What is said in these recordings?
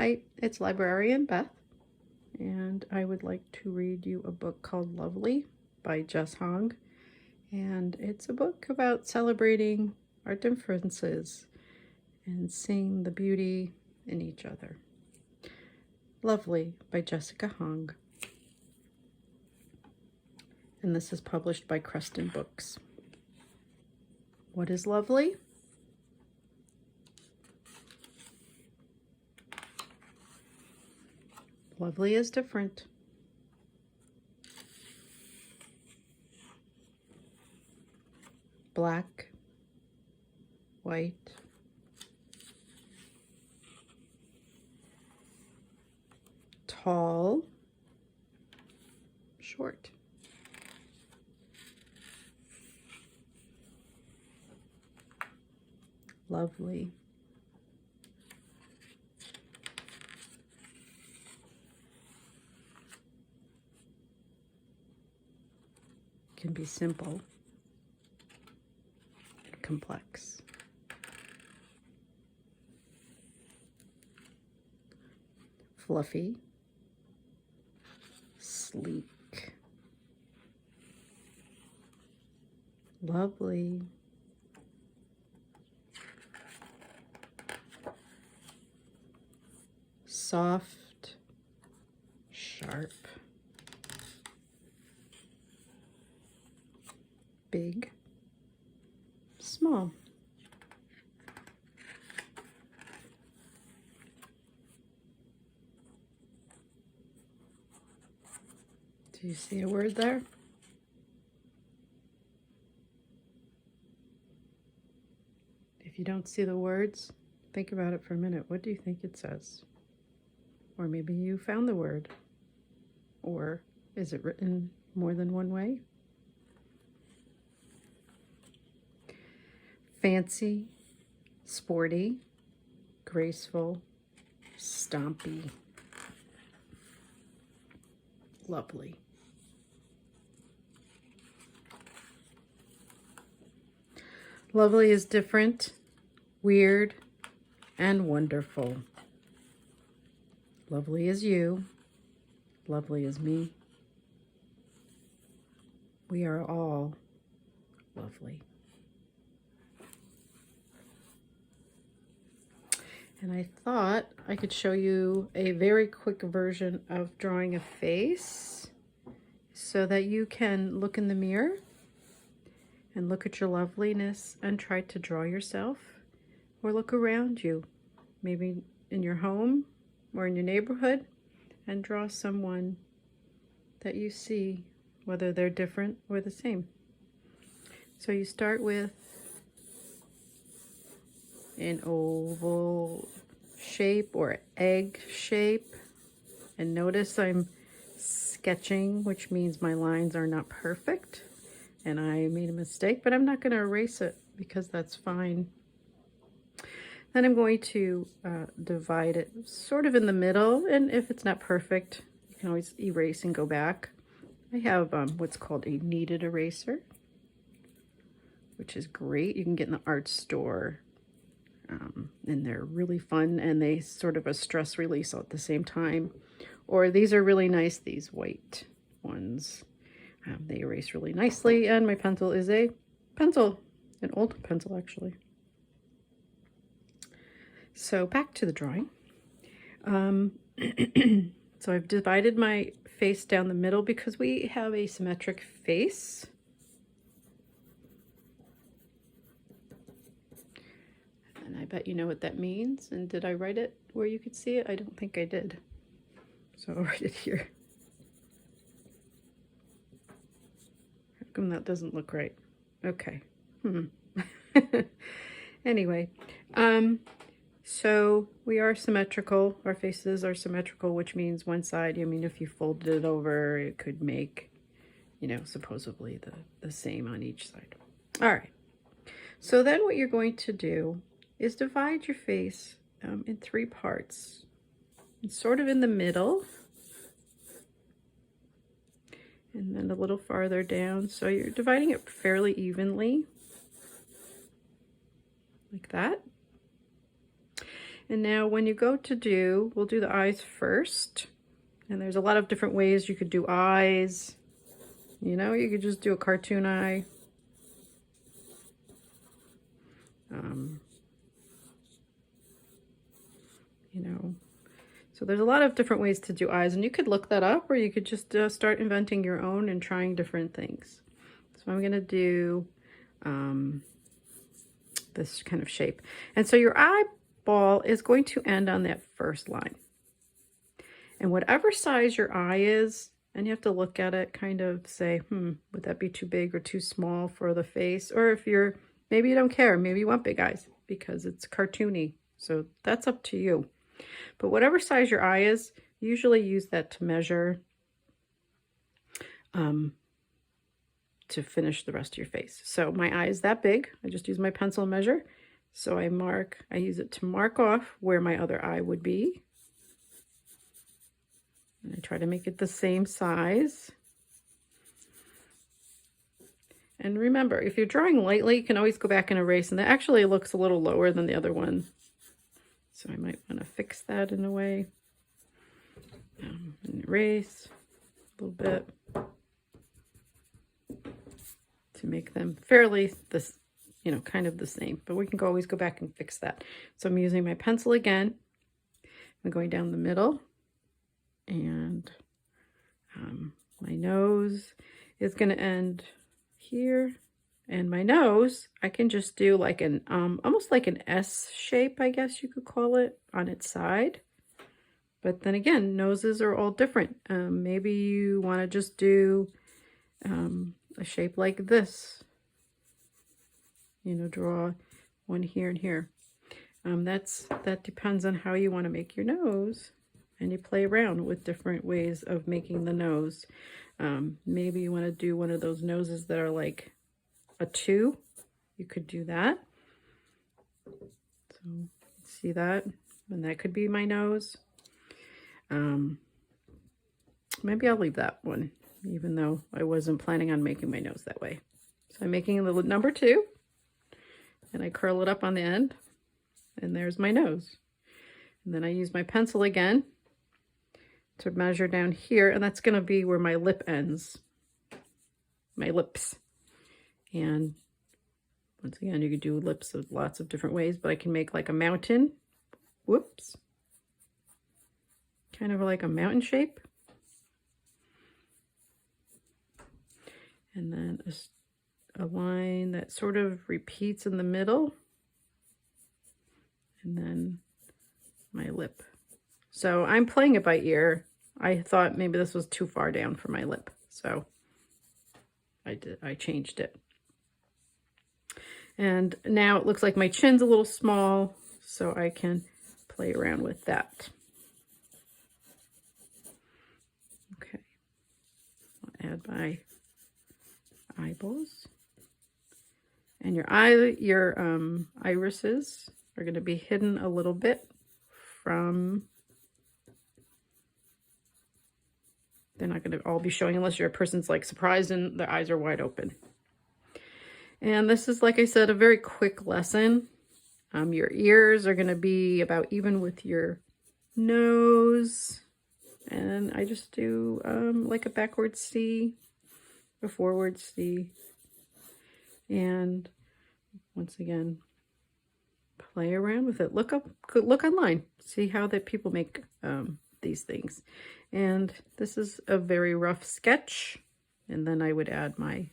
Hi, it's Librarian Beth, and I would like to read you a book called Lovely by Jess. And it's a book about celebrating our differences and seeing the beauty in each other. Lovely by Jessica Hong. And this is published by Creston Books. What is lovely? Lovely is different. Black, white, tall, short. Lovely. Can be simple, complex. Fluffy, sleek, lovely, soft, sharp, big, small. Do you see a word there? If you don't see the words, think about it for a minute. What do you think it says? Or maybe you found the word. Or is it written more than one way? Fancy, sporty, graceful, stompy, lovely. Lovely is different, weird, and wonderful. Lovely is you. Lovely is me. We are all lovely. And I thought I could show you a very quick version of drawing a face so that you can look in the mirror and look at your loveliness and try to draw yourself or look around you, maybe in your home or in your neighborhood, and draw someone that you see, whether they're different or the same. So you start with an oval shape or egg shape, and notice I'm sketching, which means my lines are not perfect and I made a mistake, but I'm not going to erase it because that's fine. Then I'm going to divide it sort of in the middle, and if it's not perfect, you can always erase and go back. I have what's called a kneaded eraser, which is great. You can get in the art store, and they're really fun, and they sort of a stress release at the same time. Or these are really nice, these white ones. They erase really nicely, and my pencil is a pencil, an old pencil actually. So back to the drawing. So I've divided my face down the middle because we have a symmetric face. And I bet you know what that means. And did I write it where you could see it? I don't think I did. So I'll write it here. How come that doesn't look right? Okay. Anyway, so we are symmetrical. Our faces are symmetrical, which means one side, I mean, if you folded it over, it could make, you know, supposedly the same on each side. All right. So then what you're going to do is divide your face in 3 parts. It's sort of in the middle. And then a little farther down. So you're dividing it fairly evenly. Like that. And now when you go to do, we'll do the eyes first. And there's a lot of different ways you could do eyes. You know, you could just do a cartoon eye. You know, so there's a lot of different ways to do eyes, and you could look that up, or you could just start inventing your own and trying different things. So I'm gonna do this kind of shape. And so your eyeball is going to end on that first line. And whatever size your eye is, and you have to look at it, kind of say, would that be too big or too small for the face? Or if you're, maybe you don't care, maybe you want big eyes because it's cartoony. So that's up to you. But whatever size your eye is, usually use that to measure to finish the rest of your face. So my eye is that big. I just use my pencil and measure. So I use it to mark off where my other eye would be. And I try to make it the same size. And remember, if you're drawing lightly, you can always go back and erase, and that actually looks a little lower than the other one. So I might want to fix that in a way. And erase a little bit to make them fairly this, you know, kind of the same, but we can always go back and fix that. So I'm using my pencil again. I'm going down the middle, and my nose is going to end here, and my nose I can just do like an almost like an S shape, I guess you could call it, on its side. But then again, noses are all different. Maybe you want to just do a shape like this, you know, draw one here and here. That depends on how you want to make your nose, and you play around with different ways of making the nose. Maybe you want to do one of those noses that are like a 2. You could do that. So see that, and that could be my nose. Maybe I'll leave that one, even though I wasn't planning on making my nose that way. So I'm making a little number 2, and I curl it up on the end, and there's my nose. And then I use my pencil again to measure down here, and that's going to be where my lip ends, my lips. And once again, you could do lips of lots of different ways, but I can make like a mountain. Whoops. Kind of like a mountain shape. And then a line that sort of repeats in the middle. And then my lip. So I'm playing it by ear. I thought maybe this was too far down for my lip, so I changed it. And now it looks like my chin's a little small, so I can play around with that. Okay, I'll add my eyeballs. And your irises are going to be hidden a little bit from, they're not going to all be showing unless you're a person's like surprised and their eyes are wide open. And this is, like I said, a very quick lesson. Your ears are going to be about even with your nose. And I just do like a backward C, a forward C. And once again, play around with it. Look online, see how that people make these things. And this is a very rough sketch. And then I would add my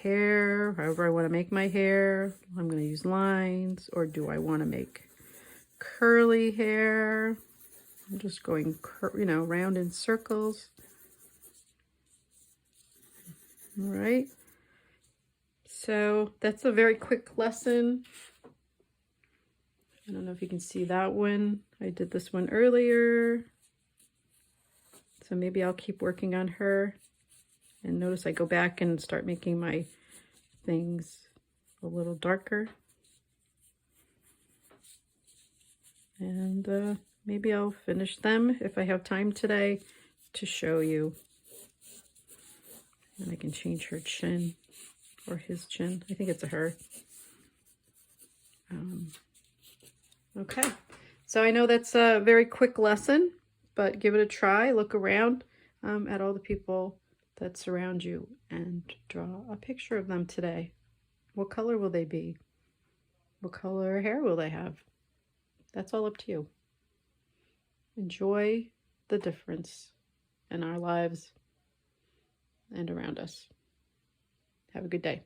hair, however I want to make my hair. I'm going to use lines, or do I want to make curly hair? I'm just going, you know, round in circles. All right. So that's a very quick lesson. I don't know if you can see that one. I did this one earlier. So maybe I'll keep working on her. And notice I go back and start making my things a little darker. And maybe I'll finish them if I have time today to show you. And I can change her chin, or his chin. I think it's a her. Okay, So I know that's a very quick lesson, but give it a try. Look around at all the people that surround you and draw a picture of them today. What color will they be? What color hair will they have? That's all up to you. Enjoy the difference in our lives and around us. Have a good day.